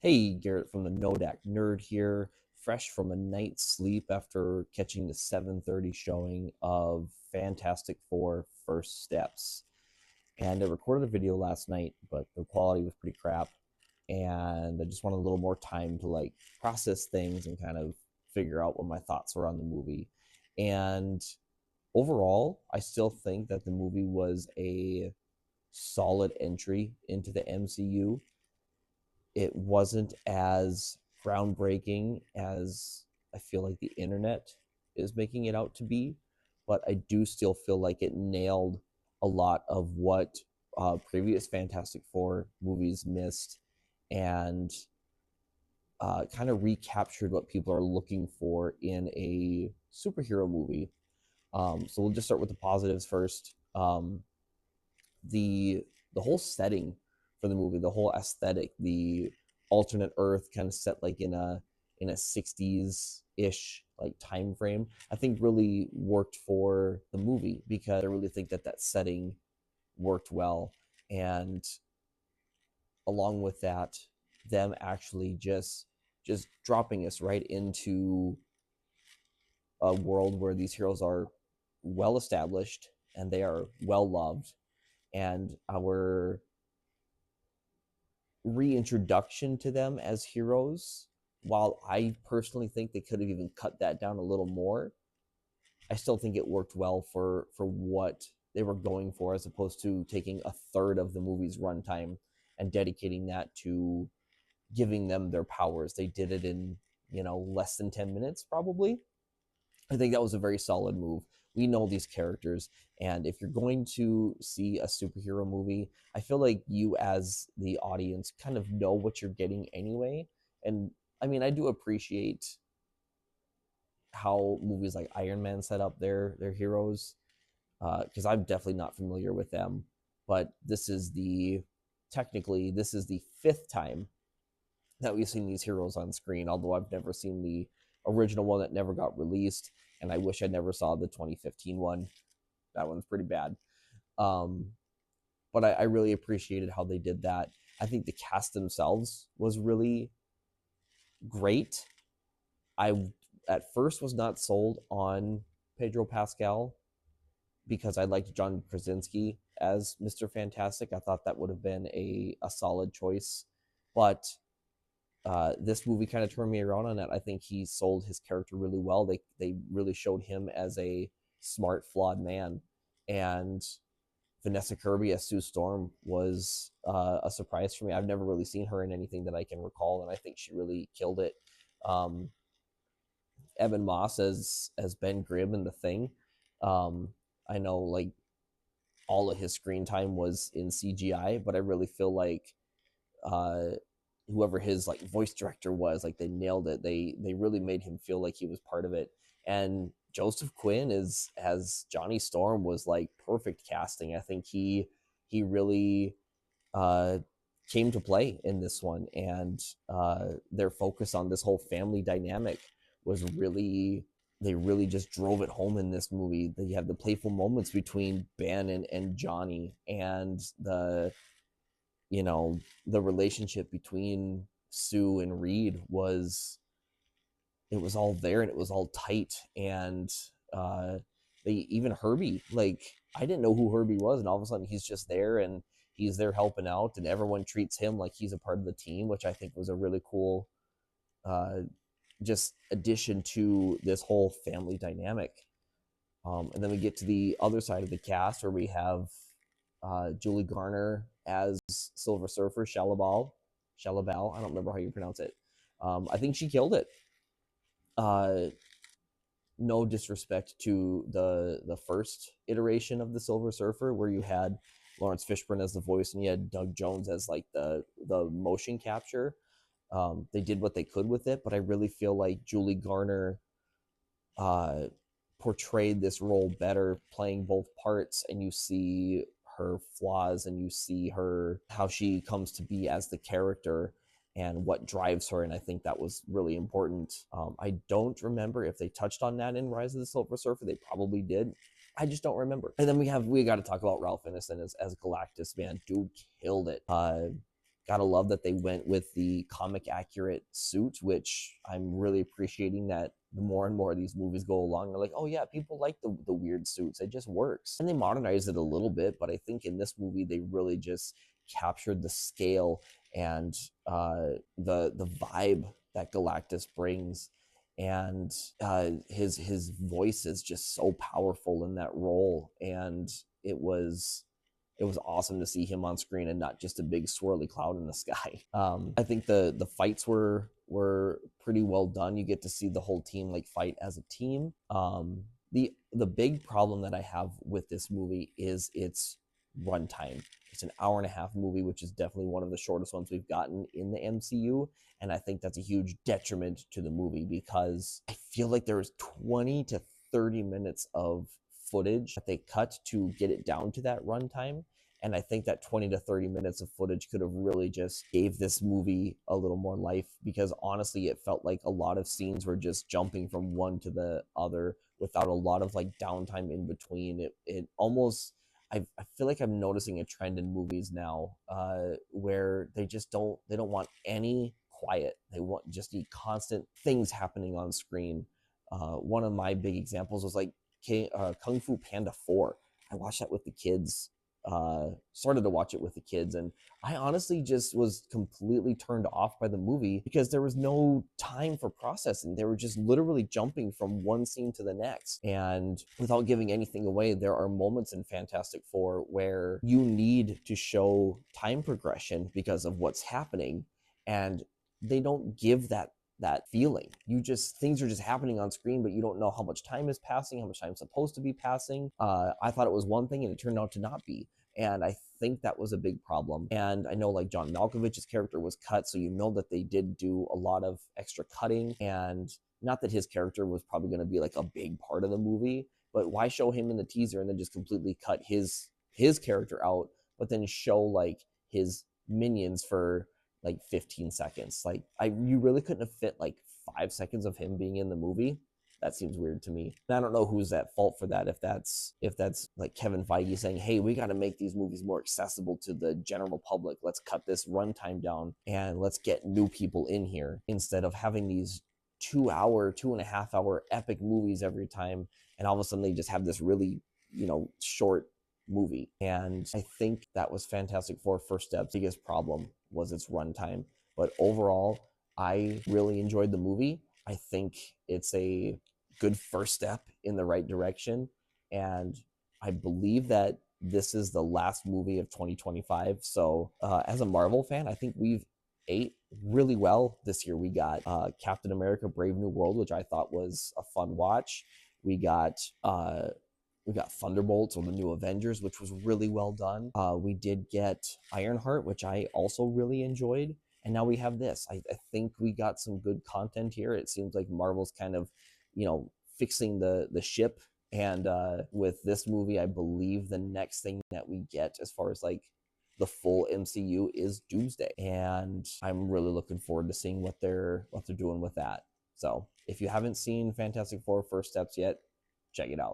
Hey, Garrett from the Nodak Nerd here, fresh from a night's sleep after catching the 7:30 showing of Fantastic Four: First Steps. And I recorded a video last night, but the quality was pretty crap, and I just wanted a little more time to process things and kind of figure out what my thoughts were on the movie. And overall, I still think that the movie was a solid entry into the MCU. It wasn't as groundbreaking as I feel like the internet is making it out to be, but I do still feel like it nailed a lot of what previous Fantastic Four movies missed, and kind of recaptured what people are looking for in a superhero movie. So we'll just start with the positives first. The the whole setting for the movie, the whole aesthetic, the alternate Earth kind of set like in a 60s ish like time frame, I think really worked for the movie because I really think that that setting worked well. And along with that, them actually just dropping us right into a world where these heroes are well established and they are well loved, and our reintroduction to them as heroes, while I personally think they could have even cut that down a little more, I still think it worked well for what they were going for, as opposed to taking a third of the movie's runtime and dedicating that to giving them their powers. They did it in, less than 10 minutes probably. I think that was a very solid move. We know these characters, and if you're going to see a superhero movie, I feel like you, as the audience, kind of know what you're getting anyway. And I mean, I do appreciate how movies like Iron Man set up their heroes, because I'm definitely not familiar with them. But this is the fifth time that we've seen these heroes on screen, although I've never seen the original one that never got released, and I wish I never saw the 2015 one. That one's pretty bad. Um, but I really appreciated how they did that. I think the cast themselves was really great. I at first was not sold on Pedro Pascal because I liked John Krasinski as Mr. Fantastic. I thought that would have been a solid choice, but this movie kind of turned me around on that. I think he sold his character really well. They really showed him as a smart, flawed man, and Vanessa Kirby as Sue Storm was a surprise for me. I've never really seen her in anything that I can recall, and I think she really killed it. Um, Evan Moss as Ben Grimm in The Thing. Um, I know like all of his screen time was in CGI, but I really feel like uh, whoever his like voice director was, like they nailed it. They really made him feel like he was part of it. And Joseph Quinn is as Johnny Storm was like perfect casting. I think he really uh came to play in this one, and their focus on this whole family dynamic was really, they really just drove it home in this movie. You have the playful moments between Ben and Johnny, and the relationship between Sue and Reed was, it was all there and it was all tight. And they even Herbie, like I didn't know who Herbie was, and all of a sudden he's just there, and he's there helping out, and everyone treats him like he's a part of the team, which I think was a really cool uh, just addition to this whole family dynamic. And then we get to the other side of the cast where we have Julie Garner as Silver Surfer, Shalabal. I don't remember how you pronounce it. I think she killed it. Uh, no disrespect to the first iteration of the Silver Surfer, where you had Lawrence Fishburne as the voice and you had Doug Jones as like the motion capture. They did what they could with it, but I really feel like Julie Garner uh, portrayed this role better, playing both parts, and you see her flaws and you see her, how she comes to be as the character and what drives her. And I think that was really important. I don't remember if they touched on that in Rise of the Silver Surfer. They probably did. I just don't remember. And then we got to talk about Ralph Ineson as Galactus. Man, dude killed it. Gotta love that they went with the comic accurate suit, which I'm really appreciating that the more and more of these movies go along, they're like, oh yeah, people like the weird suits. It just works. And they modernized it a little bit, but I think in this movie they really just captured the scale and the vibe that Galactus brings. And his voice is just so powerful in that role. And it was awesome to see him on screen and not just a big swirly cloud in the sky. I think the fights were pretty well done. You get to see the whole team like fight as a team. The big problem that I have with this movie is its runtime. It's an hour and a half movie, which is definitely one of the shortest ones we've gotten in the MCU. And I think that's a huge detriment to the movie because I feel like there was 20 to 30 minutes of footage that they cut to get it down to that runtime. And I think that 20 to 30 minutes of footage could have really just gave this movie a little more life, because honestly, it felt like a lot of scenes were just jumping from one to the other without a lot of like downtime in between. It almost, I feel like I'm noticing a trend in movies now where they don't want any quiet. They want just the constant things happening on screen. One of my big examples was like Kung Fu Panda 4. I watched that with the kids, started to watch it with the kids, and I honestly just was completely turned off by the movie because there was no time for processing. They were just literally jumping from one scene to the next. And without giving anything away, there are moments in Fantastic Four where you need to show time progression because of what's happening, and they don't give that feeling. Things are just happening on screen, but you don't know how much time is passing, how much time is supposed to be passing. I thought it was one thing and it turned out to not be. And I think that was a big problem. And I know like John Malkovich's character was cut, so you know that they did do a lot of extra cutting. And not that his character was probably going to be like a big part of the movie, but why show him in the teaser and then just completely cut his character out, but then show like his minions for like 15 seconds. Like you really couldn't have fit like 5 seconds of him being in the movie. That seems weird to me. And I don't know who's at fault for that. If that's like Kevin Feige saying, hey, we got to make these movies more accessible to the general public. Let's cut this runtime down and let's get new people in here instead of having these 2.5 hour epic movies every time. And all of a sudden they just have this really, short movie. And I think that was Fantastic Four First Step's biggest problem was its runtime. But overall, I really enjoyed the movie. I think it's a good first step in the right direction. And I believe that this is the last movie of 2025. So as a Marvel fan, I think we've ate really well this year. We got Captain America Brave New World, which I thought was a fun watch. We got Thunderbolts, or the New Avengers, which was really well done. We did get Ironheart, which I also really enjoyed. And now we have this. I think we got some good content here. It seems like Marvel's kind of, fixing the ship. And with this movie, I believe the next thing that we get as far as like the full MCU is Doomsday. And I'm really looking forward to seeing what they're doing with that. So if you haven't seen Fantastic Four First Steps yet, check it out.